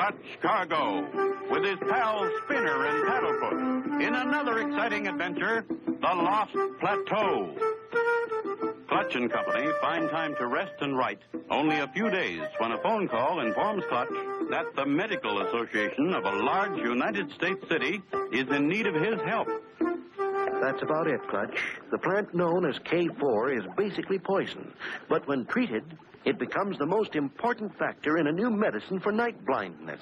Clutch Cargo with his pals Spinner and Paddlefoot in another exciting adventure, The Lost Plateau. Clutch and Company find time to rest and write only a few days when a phone call informs Clutch that the Medical Association of a large United States city is in need of his help. That's about it, Clutch. The plant known as K4 is basically poison, but when treated, it becomes the most important factor in a new medicine for night blindness.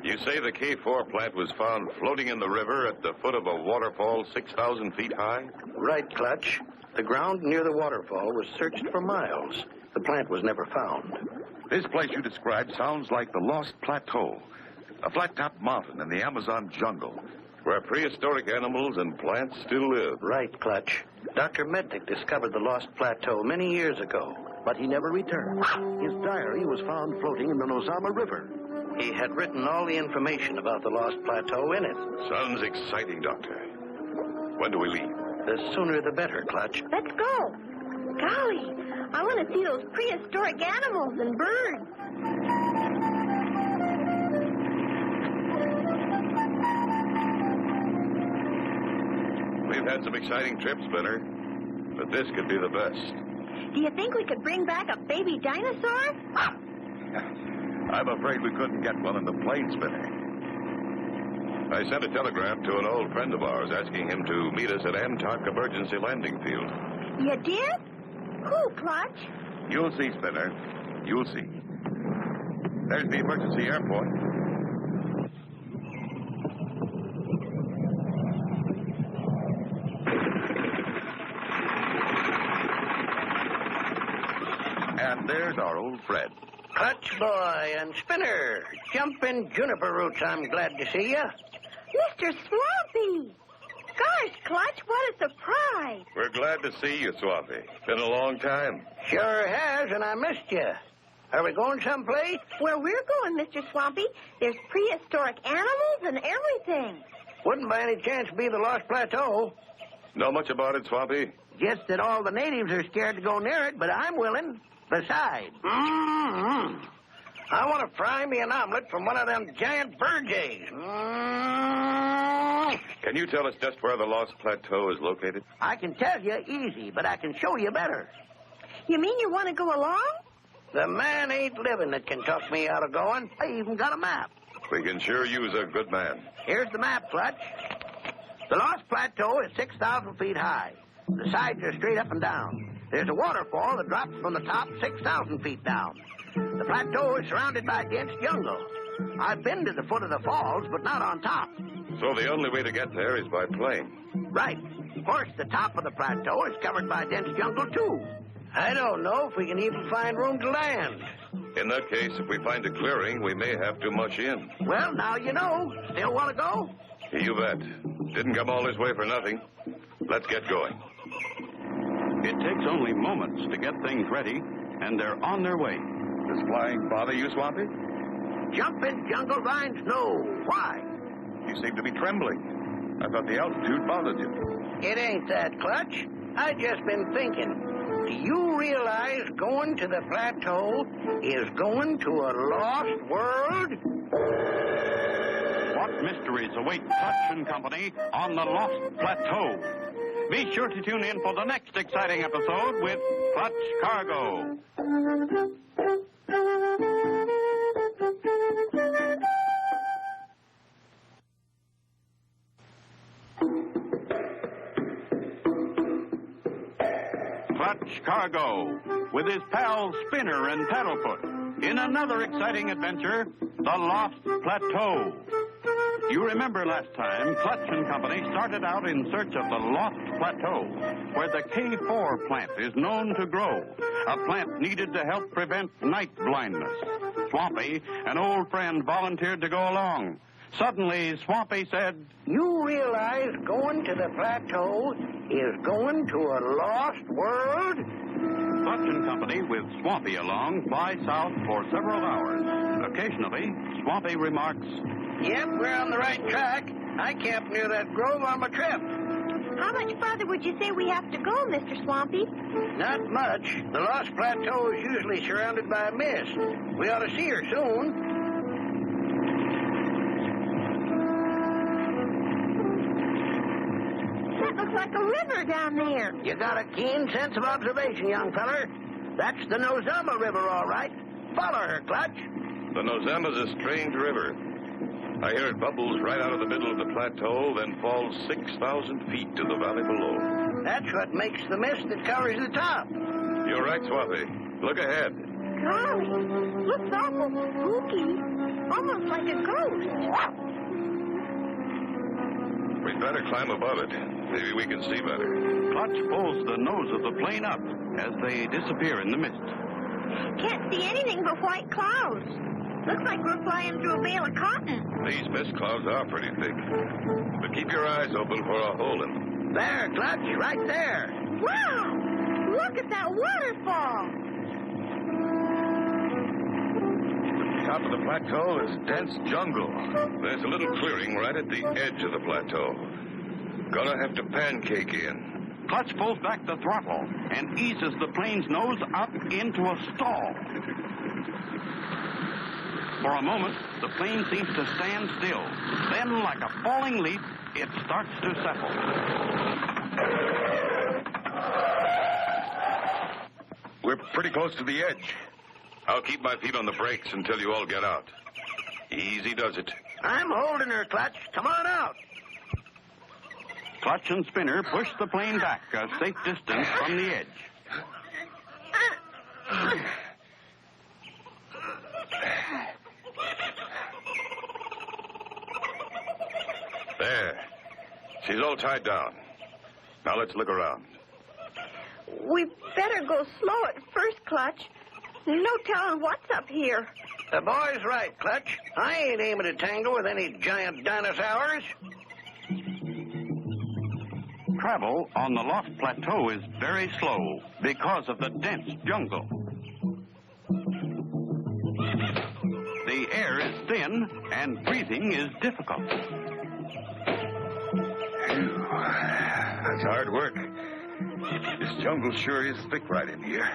You say the K4 plant was found floating in the river at the foot of a waterfall 6,000 feet high? Right, Clutch. The ground near the waterfall was searched for miles. The plant was never found. This place you described sounds like the Lost Plateau, a flat-topped mountain in the Amazon jungle, where prehistoric animals and plants still live. Right, Clutch. Dr. Mednick discovered the Lost Plateau many years ago, but he never returned. His diary was found floating in the Nozama River. He had written all the information about the Lost Plateau in it. Sounds exciting, Doctor. When do we leave? The sooner the better, Clutch. Let's go. Golly, I want to see those prehistoric animals and birds. We've had some exciting trips, Spinner, but this could be the best. Do you think we could bring back a baby dinosaur? I'm afraid we couldn't get one in the plane, Spinner. I sent a telegram to an old friend of ours asking him to meet us at Antark Emergency Landing Field. You did? Who, Clutch? You'll see, Spinner. You'll see. There's the emergency airport. And there's our old Fred. Clutch boy and Spinner. Jumping juniper roots, I'm glad to see you. Mr. Swampy! Gosh, Clutch, what a surprise. We're glad to see you, Swampy. Been a long time. Sure has, and I missed you. Are we going someplace? Where we're going, Mr. Swampy, there's prehistoric animals and everything. Wouldn't by any chance be the Lost Plateau. Know much about it, Swampy? Just that all the natives are scared to go near it, but I'm willing. Besides, I want to fry me an omelet from one of them giant bird eggs. Can you tell us just where the Lost Plateau is located? I can tell you easy, but I can show you better. You mean you want to go along? The man ain't living that can talk me out of going. I even got a map. We can sure use a good man. Here's the map, Clutch. The Lost Plateau is 6,000 feet high. The sides are straight up and down. There's a waterfall that drops from the top 6,000 feet down. The plateau is surrounded by dense jungle. I've been to the foot of the falls, but not on top. So the only way to get there is by plane. Right. Of course, the top of the plateau is covered by dense jungle, too. I don't know if we can even find room to land. In that case, if we find a clearing, we may have to mush in. Well, now you know. Still want to go? You bet. Didn't come all this way for nothing. Let's get going. It takes only moments to get things ready, and they're on their way. Does flying bother you, Swampy? Jumping jungle vines, no. Why? You seem to be trembling. I thought the altitude bothered you. It ain't that, Clutch. I just been thinking. Do you realize going to the plateau is going to a lost world? What mysteries await Clutch and Company on the Lost Plateau? Be sure to tune in for the next exciting episode with Clutch Cargo. Clutch Cargo with his pals Spinner and Paddlefoot in another exciting adventure, The Lost Plateau. You remember last time, Clutch and Company started out in search of the Lost Plateau, where the K4 plant is known to grow, a plant needed to help prevent night blindness. Swampy, an old friend, volunteered to go along. Suddenly, Swampy said, You realize going to the plateau is going to a lost world? Clutch and Company, with Swampy along, fly south for several hours. Occasionally, Swampy remarks, Yep, we're on the right track. I camped near that grove on my trip. How much farther would you say we have to go, Mr. Swampy? Not much. The Lost Plateau is usually surrounded by mist. We ought to see her soon. like a river down there. You got a keen sense of observation, young feller. That's the Nozama River, all right. Follow her, Clutch. The Nozama's a strange river. I hear it bubbles right out of the middle of the plateau, then falls 6,000 feet to the valley below. That's what makes the mist that covers the top. You're right, Swampy. Look ahead. Golly, looks awful spooky. Almost like a ghost. We'd better climb above it. Maybe we can see better. Clutch pulls the nose of the plane up as they disappear in the mist. Can't see anything but white clouds. Looks like we're flying through a bale of cotton. These mist clouds are pretty thick. But keep your eyes open for a hole in them. There, Clutch, right there. Wow! Look at that waterfall. Top of the plateau is dense jungle. There's a little clearing right at the edge of the plateau. Gonna have to pancake in. Clutch pulls back the throttle and eases the plane's nose up into a stall. For a moment, the plane seems to stand still. Then, like a falling leaf, it starts to settle. We're pretty close to the edge. I'll keep my feet on the brakes until you all get out. Easy does it. I'm holding her, Clutch. Come on out. Clutch and Spinner push the plane back a safe distance from the edge. There. She's all tied down. Now let's look around. We better go slow at first, Clutch. No telling what's up here. The boy's right, Clutch. I ain't aiming to tangle with any giant dinosaurs. Travel on the Lost Plateau is very slow because of the dense jungle. The air is thin and breathing is difficult. Phew. That's hard work. This jungle sure is thick right in here.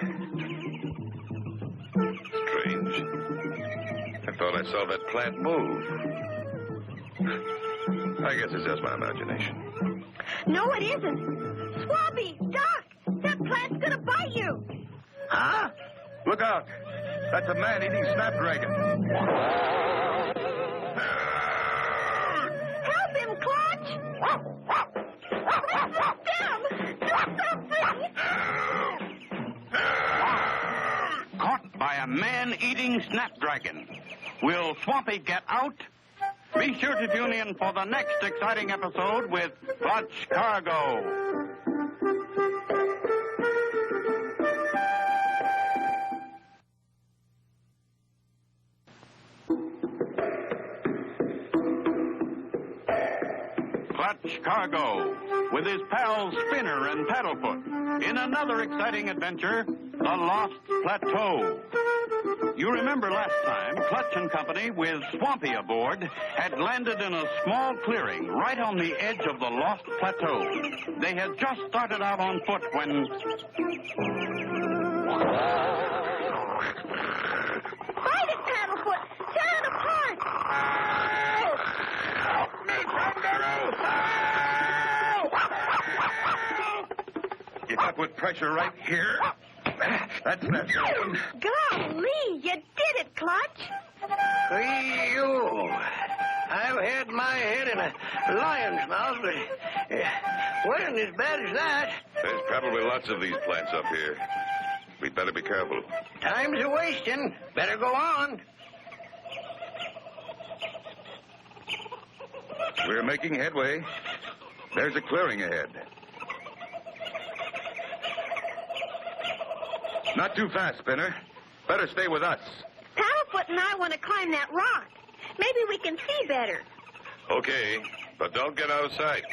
Strange. I thought I saw that plant move. I guess it's just my imagination. No, it isn't. Swampy, Doc, that plant's gonna bite you. Huh? Look out. That's a man eating snapdragon. Help him, Clutch. Stop him. Do something. Caught by a man-eating snapdragon. Will Swampy get out? Be sure to tune in for the next exciting episode with Clutch Cargo. Clutch Cargo, with his pals Spinner and Paddlefoot, in another exciting adventure, The Lost Plateau. You remember last time, Clutch and Company, with Swampy aboard, had landed in a small clearing right on the edge of the Lost Plateau. They had just started out on foot when... Fight it, Paddlefoot. Tear it apart. You got with pressure right here. That's that. Golly, you did it, Clutch. You. I've had my head in a lion's mouth, but it wasn't as bad as that. There's probably lots of these plants up here. We'd better be careful. Time's a-wasting. Better go on. We're making headway. There's a clearing ahead. Not too fast, Spinner. Better stay with us. Paddlefoot and I want to climb that rock. Maybe we can see better. Okay, but don't get out of sight.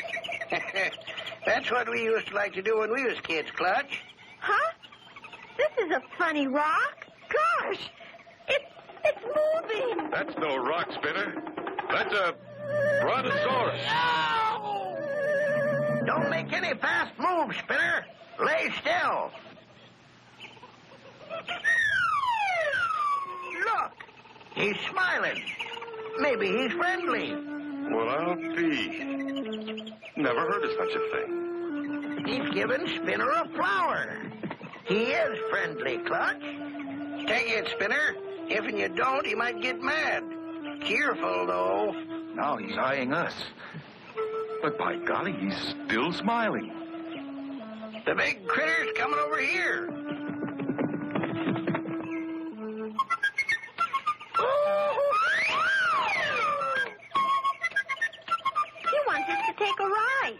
That's what we used to like to do when we was kids, Clutch. Huh? This is a funny rock. Gosh, it's moving. That's no rock, Spinner. That's a brontosaurus. Don't make any fast moves, Spinner. Lay still. Look, he's smiling. Maybe he's friendly. Well, I'll be. Never heard of such a thing. he's giving Spinner a flower. He is friendly, Clutch. Take it, Spinner. If you don't, he might get mad. Cheerful, though. Now he's eyeing us. But by golly, he's still smiling. The big critter's coming over here. He wants us to take a ride.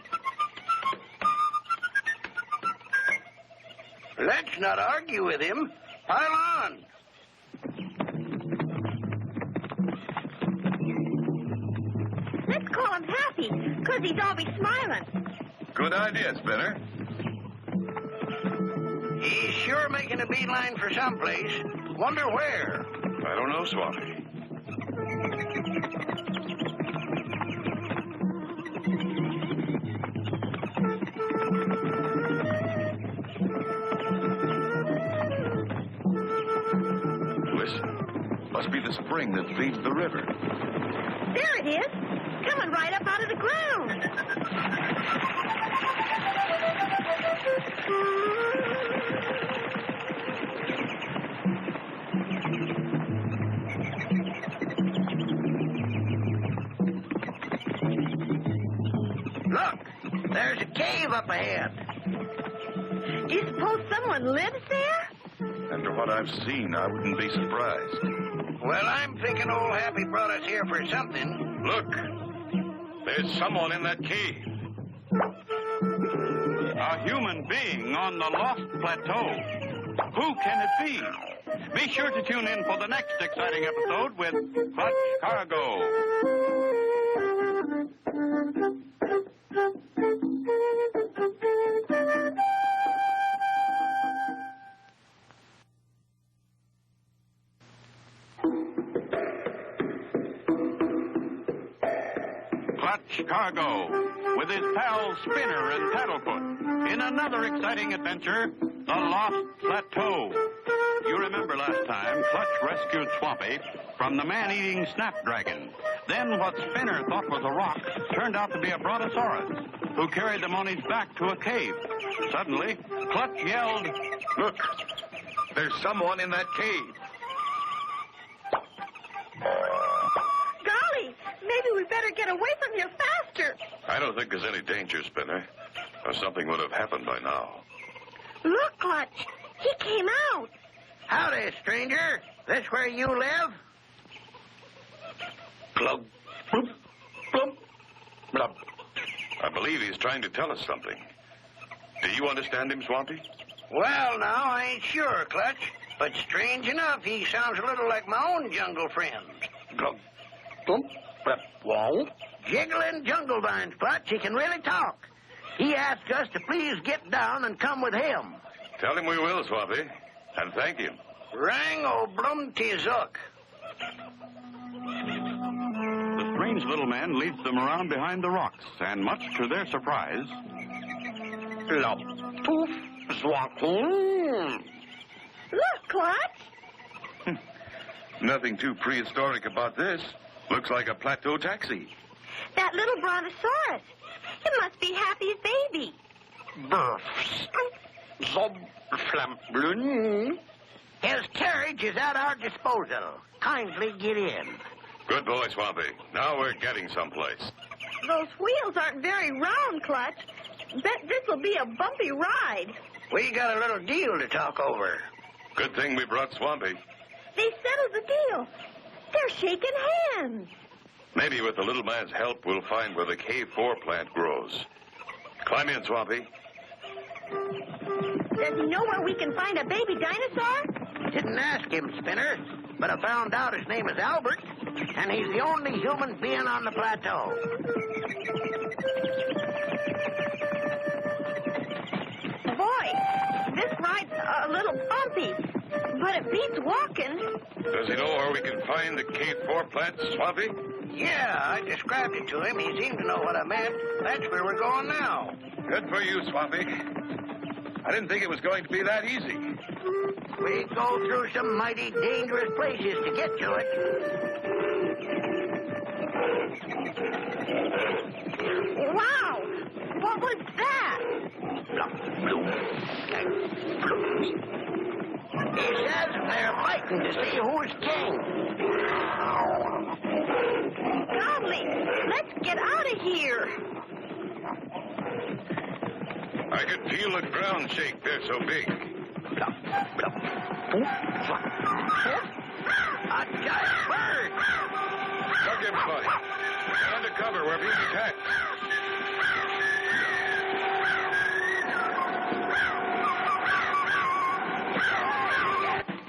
Let's not argue with him. Pile on. Let's call him Happy, because he's always smiling. Good idea, Spinner. He's sure making a beeline for someplace. Wonder where. I don't know, Swampy. Listen, must be the spring that feeds the river. There it is, coming right up out of the ground. Look, there's a cave up ahead. Do you suppose someone lives there? After what I've seen, I wouldn't be surprised. Well, I'm thinking old Happy brought us here for something. Look, there's someone in that cave. A human being on the Lost Plateau. Who can it be? Be sure to tune in for the next exciting episode with Clutch Cargo. Clutch Cargo, with his pals Spinner and Paddlefoot, in another exciting adventure, the Lost Plateau. You remember last time, Clutch rescued Swampy from the man-eating snapdragon. Then what Spinner thought was a rock turned out to be a brontosaurus, who carried them on his back to a cave. Suddenly, Clutch yelled, Look, there's someone in that cave. Golly, maybe we better get away from here faster. I don't think there's any danger, Spinner. Or something would have happened by now. Look, Clutch, he came out. Howdy, stranger. This where you live? Glug, bloop, bloop, blub. I believe he's trying to tell us something. Do you understand him, Swampy? Well, now, I ain't sure, Clutch. But strange enough, he sounds a little like my own jungle friend. Glug, bloop, blub, wow. Jiggling jungle vines, Clutch. He can really talk. He asked us to please get down and come with him. Tell him we will, Swampy. And thank him. Rang o blum tizuk. The strange little man leads them around behind the rocks, and much to their surprise, Lop, poof, zwak. Look, Clutch. Nothing too prehistoric about this. Looks like a plateau taxi. That little brontosaurus. It must be Happy's baby. Zob, flam, blun. His carriage is at our disposal. Kindly get in. Good boy, Swampy. Now we're getting someplace. Those wheels aren't very round, Clutch. Bet this will be a bumpy ride. We got a little deal to talk over. Good thing we brought Swampy. They settled the deal. They're shaking hands. Maybe with the little man's help, we'll find where the K4 plant grows. Climb in, Swampy. Does he know where we can find a baby dinosaur? Didn't ask him, Spinner, but I found out his name is Albert, and he's the only human being on the plateau. Boy, this ride's a little bumpy, but it beats walking. Does he know where we can find the K4 plant, Swampy? Yeah, I described it to him. He seemed to know what I meant. That's where we're going now. Good for you, Swampy. I didn't think it was going to be that easy. We go through some mighty dangerous places to get to it. Wow! What was that? He says they're fighting to see who's king. Golly, let's get out of here. I can feel the ground shake. They're so big. A giant bird. Look, everybody. Get under cover. We're being attacked.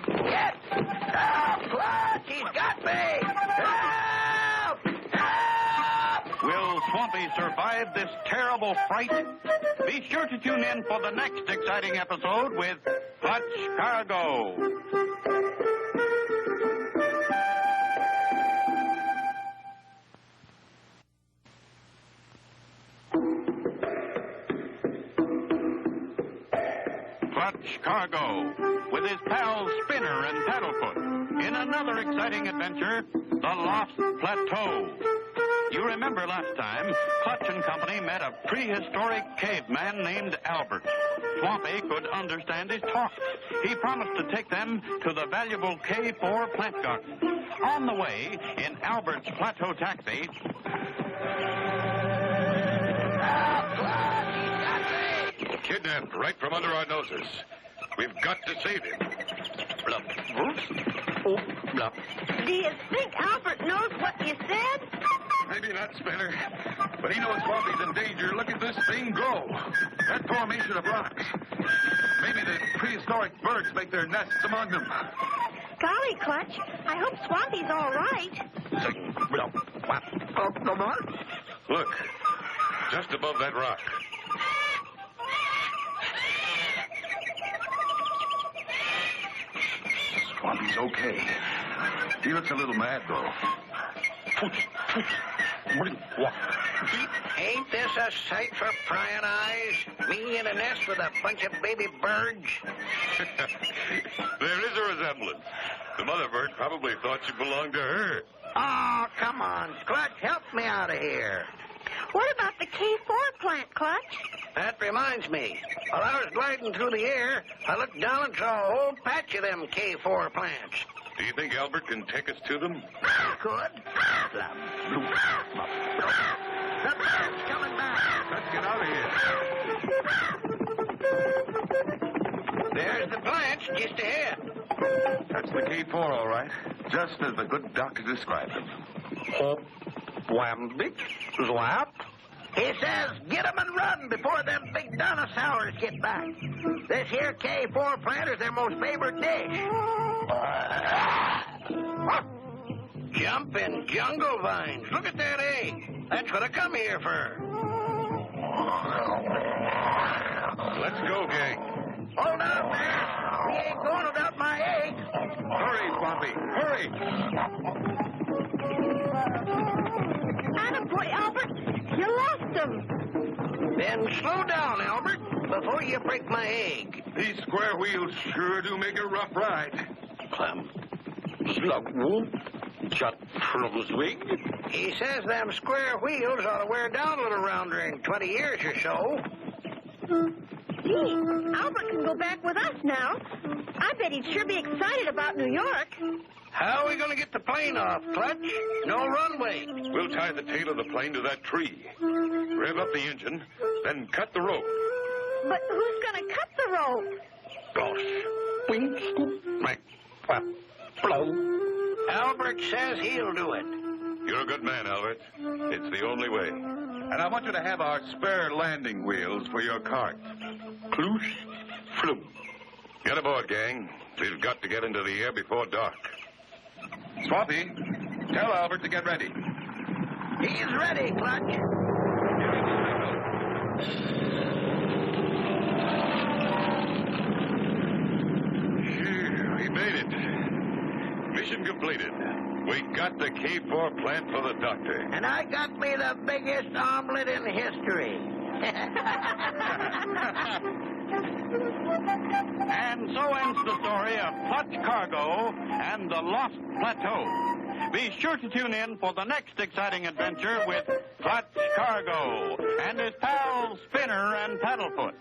Get! Help, Clutch! He's got me! Help! Help! Will Swampy survive this terrible fright? Be sure to tune in for the next exciting episode with Clutch Cargo. Clutch Cargo, with his pals Spinner and Paddlefoot, in another exciting adventure, The Lost Plateau. You remember last time, Clutch and Company met a prehistoric caveman named Albert. Swampy could understand his talk. He promised to take them to the valuable K4 plant garden. On the way, in Albert's plateau taxi... Kidnapped right from under our noses. We've got to save him. Blup. Blup. Do you think Albert knows what you said? Maybe not, Spinner. But he knows Swampy's in danger. Look at this thing go. That formation of rocks. Maybe the prehistoric birds make their nests among them. Golly, Clutch, I hope Swampy's all right. Look, just above that rock. Swampy's okay. He looks a little mad, though. Ain't this a sight for prying eyes? Me in a nest with a bunch of baby birds? There is a resemblance. The mother bird probably thought you belonged to her. Oh, come on, Clutch, help me out of here. What about the K4 plant, Clutch? That reminds me. While I was gliding through the air, I looked down and saw a whole patch of them K4 plants. Do you think Albert can take us to them? Could. The bird's coming back. Let's get out of here. There's the plants just ahead. That's the K4, all right. Just as the good doctor described them. Hop, wham, big, zwap. He says, get 'em and run before them big dinosaurs get back. This here K4 plant is their most favorite dish. Jumping jungle vines. Look at that egg. That's what I come here for. Let's go, gang. Hold on there. We ain't going without my egg. Hurry, Swampy, hurry. Attaboy, Albert. You lost him. Then slow down, Albert, before you break my egg. These square wheels sure do make a rough ride. He says them square wheels ought to wear down a little around during 20 years or so. Gee, Albert can go back with us now. I bet he'd sure be excited about New York. How are we going to get the plane off, Clutch? No runway. We'll tie the tail of the plane to that tree. Rev up the engine, then cut the rope. But who's going to cut the rope? Albert says he'll do it. You're a good man, Albert. It's the only way. And I want you to have our spare landing wheels for your cart. Kloosh, floop. Get aboard, gang. We've got to get into the air before dark. Swampy, tell Albert to get ready. He's ready, Clutch. Phew, we made it. Mission completed. We got the K4 plant for the doctor. And I got me the biggest omelet in history. And so ends the story of Clutch Cargo and the Lost Plateau. Be sure to tune in for the next exciting adventure with Clutch Cargo and his pals Spinner and Paddlefoot.